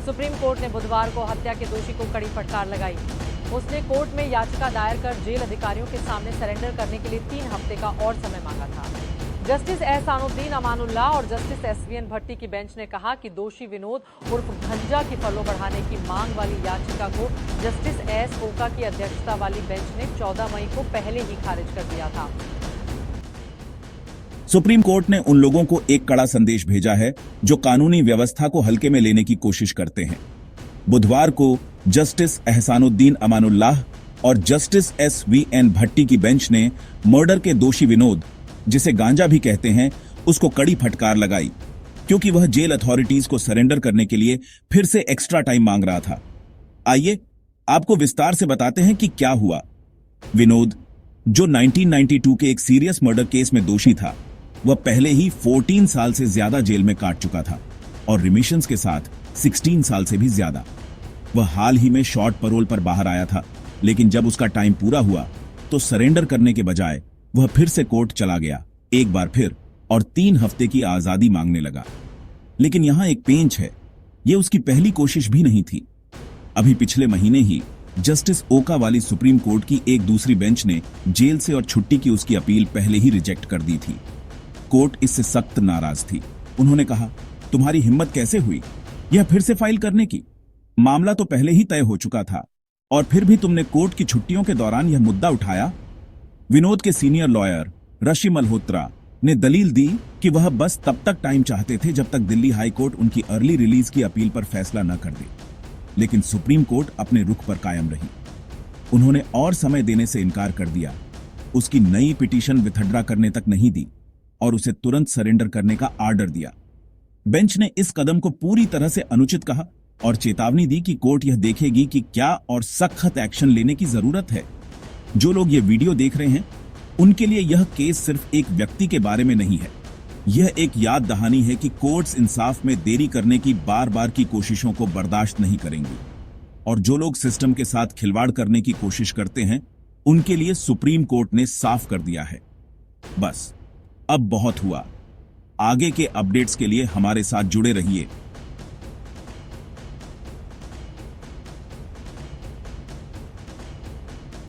Supreme court ने बुधवार को हत्या के दोषी को कड़ी फटकार लगाई। उसने कोर्ट में याचिका दायर कर जेल अधिकारियों के सामने सरेंडर करने के लिए 3 हफ्ते का और समय मांगा था। जस्टिस एहसानुद्दीन अमानुल्लाह और जस्टिस एसवीएन भट्टी की बेंच ने कहा कि दोषी विनोद उर्फ गंजा की फलो बढ़ाने की मांग वाली याचिका को जस्टिस एस ओका की अध्यक्षता वाली बेंच ने 14 मई को पहले ही खारिज कर दिया था। सुप्रीम कोर्ट ने उन लोगों को एक कड़ा संदेश भेजा है जो कानूनी व्यवस्था को हल्के में लेने की कोशिश करते हैं। बुधवार को जस्टिस एहसानुद्दीन अमानुल्लाह और जस्टिस एसवीएन भट्टी की बेंच ने मर्डर के दोषी विनोद, जिसे गांजा भी कहते हैं, उसको कड़ी फटकार लगाई क्योंकि वह जेल अथॉरिटीज को सरेंडर करने के लिए फिर से एक्स्ट्रा टाइम मांग रहा था। आइए आपको विस्तार से बताते हैं कि क्या हुआ। विनोद, जो 1992 के एक सीरियस मर्डर केस में दोषी था, वह पहले ही 14 साल से ज्यादा जेल में काट चुका था और रिमिशंस के साथ 16 साल से भी ज्यादा। वह हाल ही में शॉर्ट पैरोल पर बाहर आया था, लेकिन जब उसका टाइम पूरा हुआ तो सरेंडर करने के बजाय वह फिर से कोर्ट चला गया, एक बार फिर, और 3 हफ्ते की आजादी मांगने लगा। लेकिन यहां एक पेंच है, यह उसकी पहली कोशिश भी नहीं थी। अभी पिछले महीने ही जस्टिस ओका वाली सुप्रीम कोर्ट की एक दूसरी बेंच ने जेल से और छुट्टी की उसकी अपील पहले ही रिजेक्ट कर दी थी। कोर्ट इससे सख्त नाराज थी। उन्होंने कहा, तुम्हारी हिम्मत कैसे हुई यह फिर से फाइल करने की? मामला तो पहले ही तय हो चुका था और फिर भी तुमने कोर्ट की छुट्टियों के दौरान यह मुद्दा उठाया। विनोद के सीनियर लॉयर ऋषि मल्होत्रा ने दलील दी कि वह बस तब तक टाइम चाहते थे जब तक दिल्ली हाई कोर्ट उनकी अर्ली रिलीज की अपील पर फैसला न कर दे। लेकिन सुप्रीम कोर्ट अपने रुख पर कायम रही। उन्होंने और समय देने से इनकार कर दिया, उसकी नई पिटीशन विथड्रा करने तक नहीं दी और उसे तुरंत सरेंडर करने का आर्डर दिया। बेंच ने इस कदम को पूरी तरह से अनुचित कहा और चेतावनी दी कि कोर्ट यह देखेगी कि क्या और सख्त एक्शन लेने की जरूरत है। जो लोग ये वीडियो देख रहे हैं, उनके लिए यह केस सिर्फ एक व्यक्ति के बारे में नहीं है। यह एक याद दहानी है कि कोर्ट्स इंसाफ में देरी करने की बार बार की कोशिशों को बर्दाश्त नहीं करेंगी और जो लोग सिस्टम के साथ खिलवाड़ करने की कोशिश करते हैं, उनके लिए सुप्रीम कोर्ट ने साफ कर दिया है, बस अब बहुत हुआ। आगे के अपडेट्स के लिए हमारे साथ जुड़े रहिए।